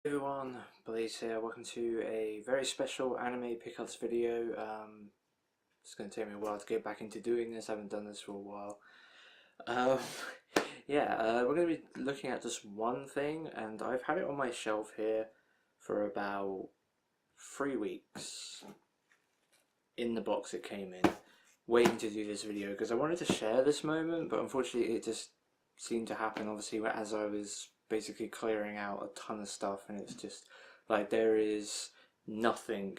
Hey everyone, Blaze here. Welcome to a very special anime pickups video. It's going to take me a while to get back into doing this. I haven't done this for a while. Um, we're going to be looking at just one thing, and I've had it on my shelf here for about 3 weeks in the box it came in, waiting to do this video because I wanted to share this moment, but unfortunately it just seemed to happen obviously as I was basically clearing out a ton of stuff, and it's just like there is nothing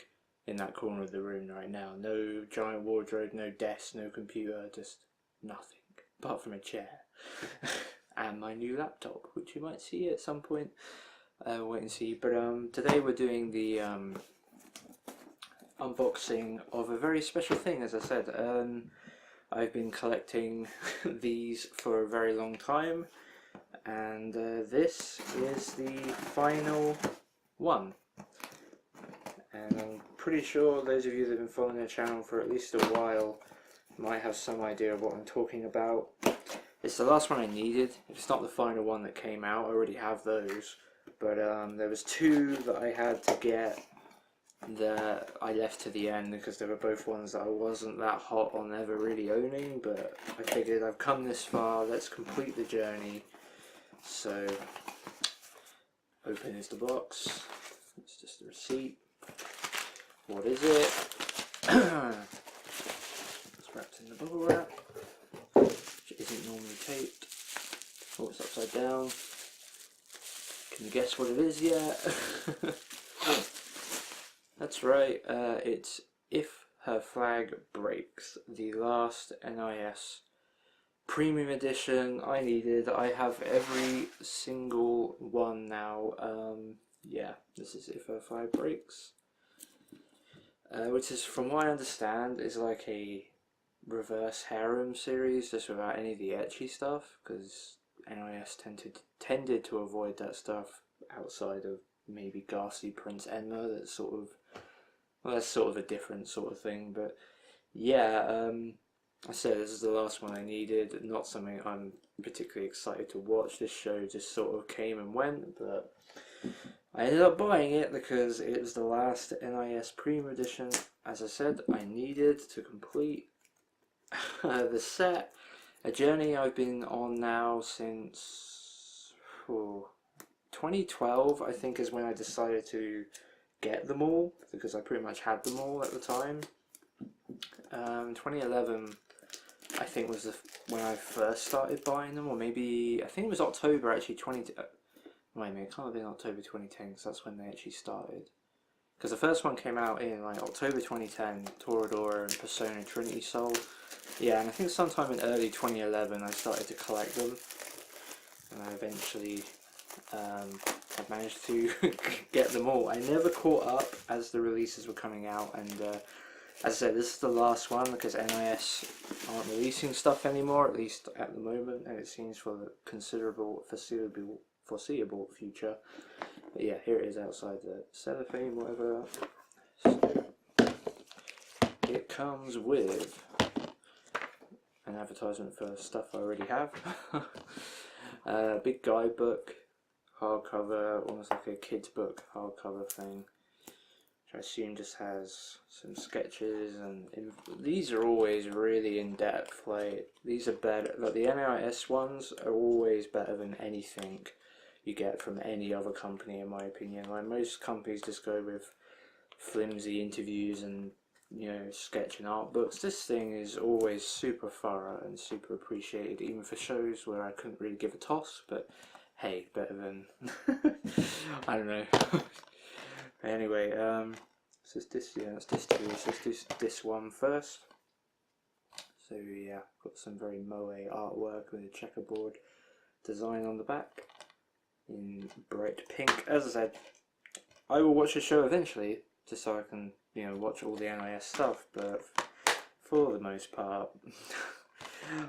in that corner of the room right now. No giant wardrobe, no desk, no computer, just nothing apart from a chair and my new laptop, which you might see at some point. Wait and see. But today we're doing the unboxing of a very special thing. As I said, I've been collecting these for a very long time, and this is the final one. And I'm pretty sure those of you that have been following the channel for at least a while might have some idea of what I'm talking about. It's the last one I needed. If it's not the final one that came out, I already have those. But there was two that I had to get that I left to the end because they were both ones that I wasn't that hot on ever really owning, but I figured I've come this far, let's complete the journey. So, open is the box. It's just the receipt. What is it? It's wrapped in the bubble wrap, which isn't normally taped. Oh, it's upside down. Can you guess what it is yet? That's right, it's If Her Flag Breaks, the last NIS premium edition I needed. I have every single one now. Yeah, this is If Her Flag Breaks, which is, from what I understand, is like a reverse harem series, just without any of the ecchi stuff, because NIS tended to avoid that stuff outside of maybe Ghastly Prince Enma. That's sort of, well, that's sort of a different sort of thing. But yeah, I said this is the last one I needed. Not something I'm particularly excited to watch. This show just sort of came and went, but I ended up buying it because it was the last NIS Premium Edition. As I said, I needed to complete the set. A journey I've been on now since 2012, I think, is when I decided to get them all, because I pretty much had them all at the time. 2011 I think was when I first started buying them, or maybe I think it was October actually. Wait a minute, it can't have been October 2010 because that's when they actually started. Because the first one came out in like October 2010, Toradora and Persona Trinity Soul. Yeah, and I think sometime in early 2011 I started to collect them, and I eventually have managed to get them all. I never caught up as the releases were coming out, and as I said, this is the last one because NIS aren't releasing stuff anymore, at least at the moment, and it seems for the considerable foreseeable future. But yeah, here it is outside the cellophane, whatever. So it comes with an advertisement for stuff I already have. Big guidebook, hardcover, almost like a kid's book hardcover thing. I assume just has some sketches, and these are always really in depth. Like, these are better, like the NIS ones are always better than anything you get from any other company, in my opinion. Like, most companies just go with flimsy interviews and, you know, sketch and art books. This thing is always super thorough and super appreciated, even for shows where I couldn't really give a toss, but hey, better than I don't know. Anyway, so it's this, yeah, it's this two, so let's do this one first. So yeah, got some very moe artwork with a checkerboard design on the back in bright pink. As I said, I will watch the show eventually, just so I can, you know, watch all the NIS stuff, but for the most part,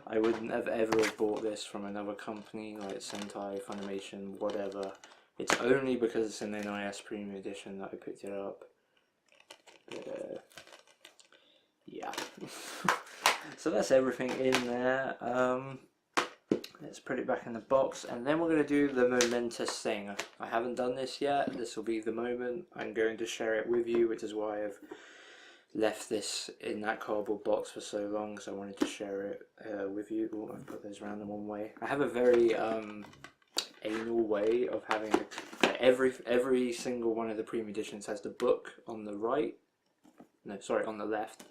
I wouldn't have ever have bought this from another company like Sentai, Funimation, whatever. It's only because it's an NIS Premium Edition that I picked it up. But, yeah. So that's everything in there. let's put it back in the box, and then we're going to do the momentous thing. I haven't done this yet. This will be the moment. I'm going to share it with you, which is why I've left this in that cardboard box for so long, because I wanted to share it with you. Oh, I've put those around the wrong way. I have a very anal way of having every single one of the premium editions has the book on the right, no, sorry, on the left,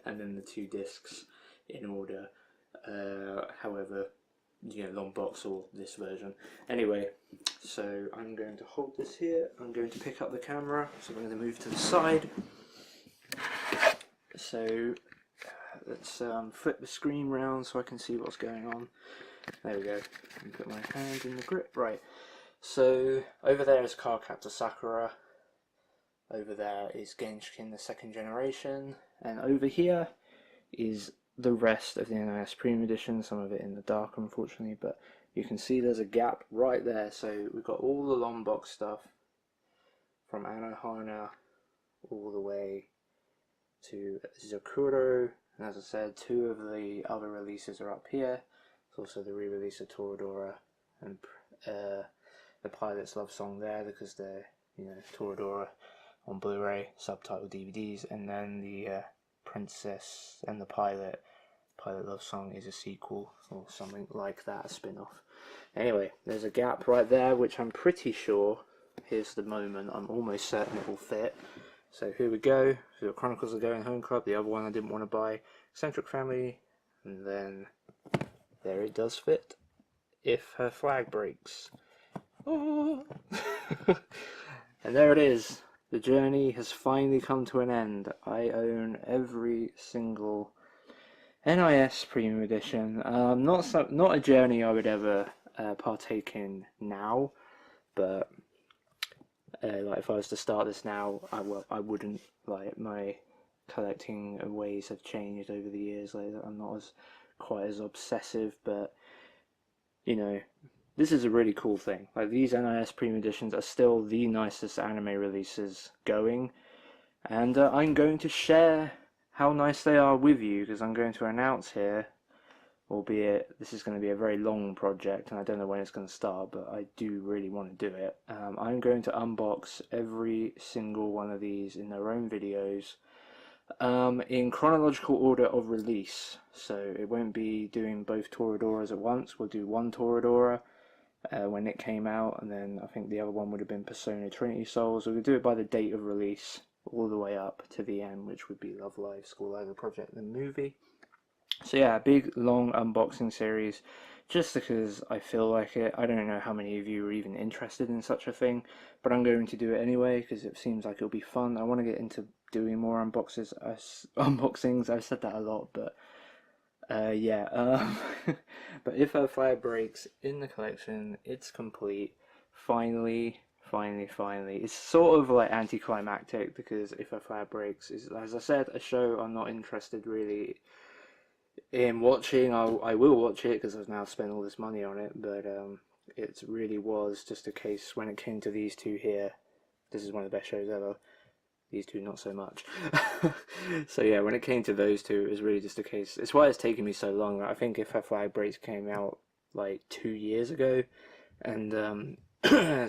and then the 2 discs in order. However, you know, long box or this version. Anyway, so I'm going to hold this here. I'm going to pick up the camera, so I'm going to move to the side. So let's flip the screen round so I can see what's going on. There we go. Let me put my hand in the grip. Right. So over there is Cardcaptor Sakura. Over there is Genshin the 2nd generation, and over here is the rest of the NIS Premium Edition, some of it in the dark unfortunately, but you can see there's a gap right there. So we've got all the long box stuff from Anohana all the way to Zakuro, and as I said, 2 of the other releases are up here. There's also the re-release of Toradora and the Pilot's Love Song there, because they're, you know, Toradora on Blu-ray, subtitled DVDs, and then the Princess and the Pilot Love Song is a sequel or something like that, a spin-off. Anyway, there's a gap right there, which I'm pretty sure, here's the moment, I'm almost certain it will fit. So here we go. So the Chronicles of the Going Home Club, the other one I didn't want to buy, Eccentric Family, and then there it does fit. If Her Flag Breaks. Oh. And there it is. The journey has finally come to an end. I own every single NIS Premium Edition. Not a journey I would ever partake in now, but like if I was to start this now, I wouldn't. Like, my collecting ways have changed over the years. Like, I'm not quite as obsessive, but you know, this is a really cool thing. Like, these NIS Premium Editions are still the nicest anime releases going, and I'm going to share how nice they are with you, because I'm going to announce here, albeit this is going to be a very long project and I don't know when it's going to start, but I do really want to do it. I'm going to unbox every single one of these in their own videos, in chronological order of release. So it won't be doing both Toradoras at once. We'll do one Toradora when it came out, and then I think the other one would have been Persona Trinity Souls. We'll do it by the date of release all the way up to the end, which would be Love Live School Live Project, the movie. So yeah, a big long unboxing series, just because I feel like it. I don't know how many of you are even interested in such a thing, but I'm going to do it anyway because it seems like it'll be fun. I want to get into doing more unboxings. I've said that a lot, but yeah. But If Her Flag Breaks in the collection, it's complete. Finally. It's sort of like anticlimactic, because If Her Flag Breaks is, as I said, a show I'm not interested really in watching. I will watch it because I've now spent all this money on it, but it really was just a case when it came to these two here. This is one of the best shows ever. These two not so much. So yeah, when it came to those two, it was really just a case. It's why it's taken me so long. I think If Her Flag Breaks came out like 2 years ago, and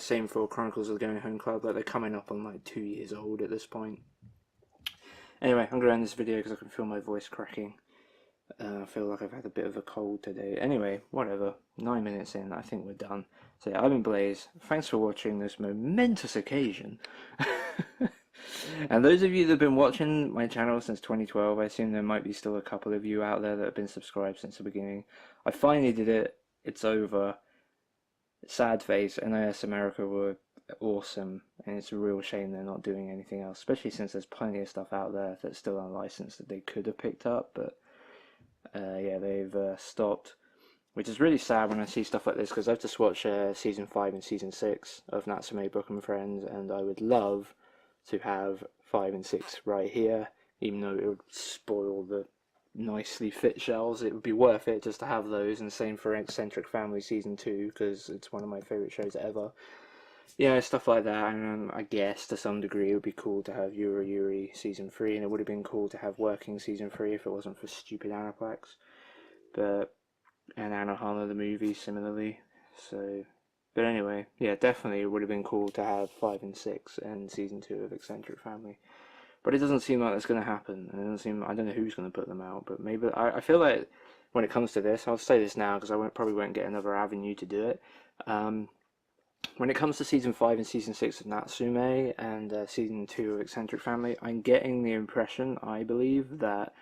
same for Chronicles of the Going Home Club. Like, they're coming up on like 2 years old at this point. Anyway, I'm gonna end this video because I can feel my voice cracking. I feel like I've had a bit of a cold today. Anyway, whatever. 9 minutes in, I think we're done. So yeah, I've been Blaze. Thanks for watching this momentous occasion. And those of you that have been watching my channel since 2012, I assume there might be still a couple of you out there that have been subscribed since the beginning. I finally did it. It's over. Sad face. NIS America were awesome, and it's a real shame they're not doing anything else, especially since there's plenty of stuff out there that's still unlicensed that they could have picked up, but yeah, they've stopped, which is really sad when I see stuff like this, because I've just watched season 5 and season 6 of Natsume Book and Friends, and I would love to have 5 and 6 right here, even though it would spoil the nicely fit shelves. It would be worth it just to have those, and same for Eccentric Family season 2, because it's one of my favourite shows ever. Yeah, stuff like that. And I guess to some degree it would be cool to have Yuri Yuri season 3, and it would have been cool to have Working season 3 if it wasn't for stupid Aniplex. But and Anohana the movie similarly. So, but anyway, yeah, definitely it would have been cool to have 5 and 6 and season 2 of Eccentric Family. But it doesn't seem like that's going to happen. And it doesn't seem, I don't know who's going to put them out, but maybe I feel like when it comes to this, I'll say this now because probably won't get another avenue to do it. Um, when it comes to season 5 and season 6 of Natsume and season 2 of Eccentric Family, I'm getting the impression, I believe, that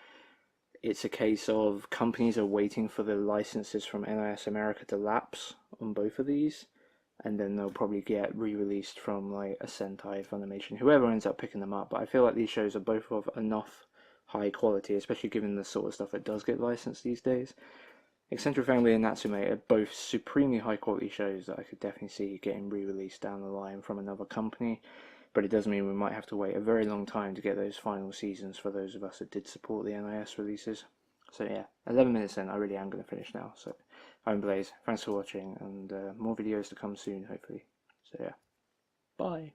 it's a case of companies are waiting for the licenses from NIS America to lapse on both of these, and then they'll probably get re-released from like a Sentai, Funimation, whoever ends up picking them up. But I feel like these shows are both of enough high quality, especially given the sort of stuff that does get licensed these days. Eccentric Family and Natsume are both supremely high quality shows that I could definitely see getting re-released down the line from another company. But it does mean we might have to wait a very long time to get those final seasons for those of us that did support the NIS releases. So yeah, 11 minutes in, I really am going to finish now. So I'm Blaze, thanks for watching, and more videos to come soon, hopefully. So yeah, bye.